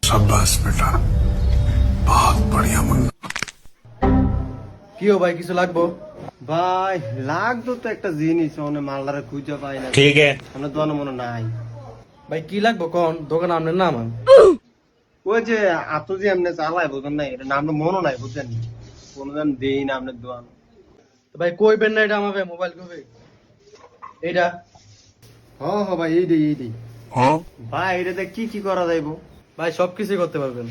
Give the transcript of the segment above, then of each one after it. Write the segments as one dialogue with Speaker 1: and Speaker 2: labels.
Speaker 1: शाबाश बेटा, बहुत बढ़िया मुन्ना।
Speaker 2: কি ও ভাই কিছু লাগবো?
Speaker 3: ভাই লাগতো তো একটা জিনিস মানে মালদারে খুঁজে পাই না।
Speaker 4: ठीक है।
Speaker 3: আমরা দোকানে মনে নাই।
Speaker 2: ভাই কি লাগবো কোন দোকান আপনার নাম?
Speaker 3: ওই যে আতো যে এমনি চালায় বুঝেন না, এটা নাম মনে নাই বুঝছেন, কোনদিন দেই না আপনার দোকান।
Speaker 2: তো ভাই কইবেন না এটা আমাকে মোবাইল কবে এইটা?
Speaker 3: হ ভাই এই দেই। ভাই এটাতে কি কি করা যাইবো?
Speaker 2: ভাই সবকিছুই করতে পারবেন।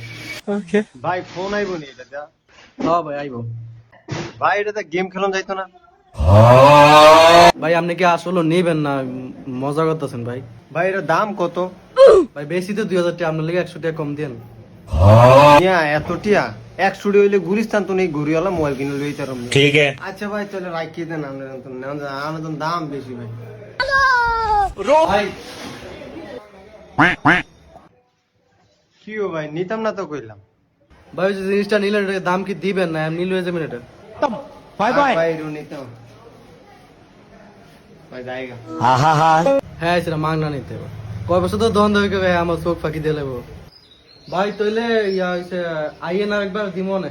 Speaker 3: ভাই ফোন আইবো নি এটা?
Speaker 2: হ্যাঁ ভাই আইবো।
Speaker 3: ভাই এটাতে গেম খেলন যাইতো না?
Speaker 2: ভাই আপনি কি আসলে নেবেন না মজা করতেছেন ভাই?
Speaker 3: ভাই এটার দাম কত?
Speaker 2: ভাই বেশি তো 2000 টাকা, আপনার লেগে 100 টাকা কম দেন।
Speaker 3: ইয়া এত টিয়া 100 হইলে গুলিস্তান তো নেই, ঘুরিওয়ালা মোবাইল কিনে লই তারম।
Speaker 4: ठीक है।
Speaker 3: আচ্ছা ভাই তাহলে রাখিয়ে দেন, আমরা তো দাম বেশি ভাই।
Speaker 2: ভাই
Speaker 3: কি ও ভাই নিতাম না তো কইলাম।
Speaker 2: ভাই ওই যে জিনিসটা নিলেন এটার দাম কি দিবেন না? এমনি লয়ে যাবেন এটা?
Speaker 3: ভাই ভাই রু নিতাম ভাই যাইগা।
Speaker 2: হ্যাঁ সেটা মাংনা নিতে হবে। কয় বছর তো দ্বন্দ্ব হয়ে গেবে, আমার চোখ ফাঁকি দিয়ে লেবো। ভাই তইলে ইয়া হইছে আইয়ে না একবার দিমনে।